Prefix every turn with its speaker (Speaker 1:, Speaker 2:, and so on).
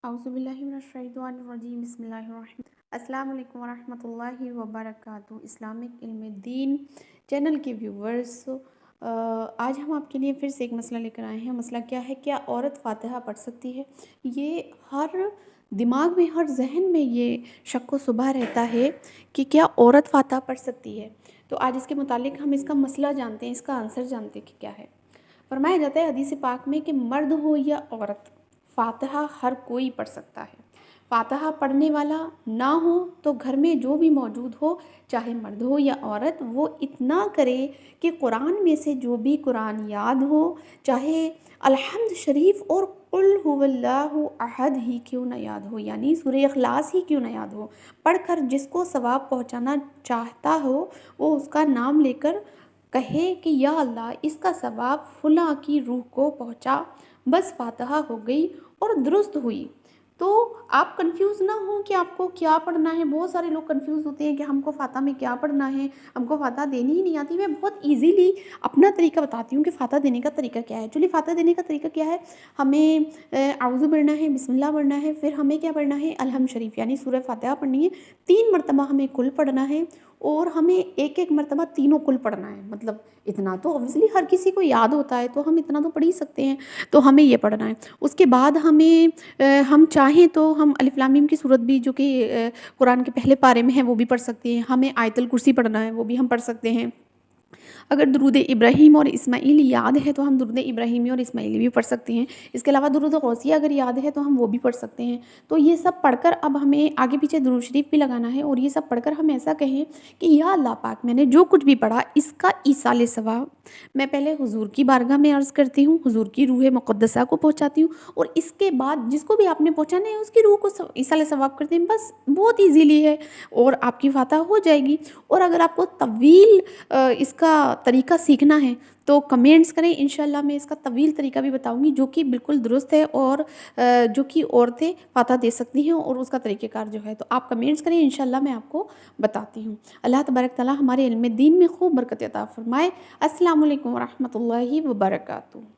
Speaker 1: اعوذ باللہ من الشیطان الرجیم بسم اللہ الرحمن السلام علیکم ورحمۃ اللہ وبرکاتہ۔ اسلامک علم دین چینل کے ویورز، آج ہم آپ کے لیے پھر سے ایک مسئلہ لے کر آئے ہیں۔ مسئلہ کیا ہے؟ کیا عورت فاتحہ پڑھ سکتی ہے؟ یہ ہر دماغ میں، ہر ذہن میں یہ شک و شبہ رہتا ہے کہ کیا عورت فاتحہ پڑھ سکتی ہے۔ تو آج اس کے متعلق ہم اس کا مسئلہ جانتے ہیں، اس کا آنسر جانتے ہیں کہ کیا ہے۔ فرمایا جاتا ہے حدیث پاک میں کہ مرد ہو یا عورت، فاتحہ ہر کوئی پڑھ سکتا ہے۔ فاتحہ پڑھنے والا نہ ہو تو گھر میں جو بھی موجود ہو، چاہے مرد ہو یا عورت، وہ اتنا کرے کہ قرآن میں سے جو بھی قرآن یاد ہو، چاہے الحمد شریف اور قل هو اللہ احد ہی کیوں نہ یاد ہو، یعنی سورہ اخلاص ہی کیوں نہ یاد ہو، پڑھ کر جس کو ثواب پہنچانا چاہتا ہو وہ اس کا نام لے کر کہے کہ یا اللہ اس کا ثواب فلاں کی روح کو پہنچا، بس فاتحہ ہو گئی اور درست ہوئی۔ تو آپ کنفیوز نہ ہوں کہ آپ کو کیا پڑھنا ہے۔ بہت سارے لوگ کنفیوز ہوتے ہیں کہ ہم کو فاتحہ میں کیا پڑھنا ہے، ہم کو فاتحہ دینی ہی نہیں آتی۔ میں بہت ایزیلی اپنا طریقہ بتاتی ہوں کہ فاتحہ دینے کا طریقہ کیا ہے۔ چلیے فاتحہ دینے کا طریقہ کیا ہے؟ ہمیں اعوذ پڑھنا ہے، بسم اللہ پڑھنا ہے، پھر ہمیں کیا پڑھنا ہے؟ الحمد شریف یعنی سورہ فاتحہ پڑھنی ہے، 3 مرتبہ ہمیں کل پڑھنا ہے، اور ہمیں ایک ایک مرتبہ تینوں کل پڑھنا ہے۔ مطلب اتنا تو اوبویسلی ہر کسی کو یاد ہوتا ہے، تو ہم اتنا تو پڑھ ہی سکتے ہیں، تو ہمیں یہ پڑھنا ہے۔ اس کے بعد ہم چاہیں تو ہم الف لام میم کی صورت بھی جو کہ قرآن کے پہلے پارے میں ہے وہ بھی پڑھ سکتے ہیں۔ ہمیں آیت الکرسی پڑھنا ہے، وہ بھی ہم پڑھ سکتے ہیں۔ اگر درود ابراہیم اور اسماعیل یاد ہے تو ہم درود ابراہیمی اور اسماعیلی بھی پڑھ سکتے ہیں۔ اس کے علاوہ درود غوثیہ اگر یاد ہے تو ہم وہ بھی پڑھ سکتے ہیں۔ تو یہ سب پڑھ کر اب ہمیں آگے پیچھے درود شریف بھی لگانا ہے، اور یہ سب پڑھ کر ہم ایسا کہیں کہ یا اللہ پاک، میں نے جو کچھ بھی پڑھا اس کا ایصال ثواب میں پہلے حضور کی بارگاہ میں عرض کرتی ہوں، حضور کی روح مقدسہ کو پہنچاتی ہوں، اور اس کے بعد جس کو بھی آپ نے پہنچانا ہے اس کی روح کو ایصال ثواب کرتے ہیں۔ بس بہت ایزیلی ہے اور آپ کی فاتحہ ہو جائے گی۔ اور اگر آپ کو طویل اس کا طریقہ سیکھنا ہے تو کمنٹس کریں، انشاءاللہ میں اس کا طویل طریقہ بھی بتاؤں گی جو کہ بالکل درست ہے، اور جو کہ عورتیں فاتحہ دے سکتی ہیں، اور اس کا طریقہ کار جو ہے، تو آپ کمنٹس کریں، انشاءاللہ میں آپ کو بتاتی ہوں۔ اللہ تبارک تعالیٰ ہمارے علم دین میں خوب برکت عطا فرمائے۔ السلام علیکم ورحمۃ اللہ وبرکاتہ۔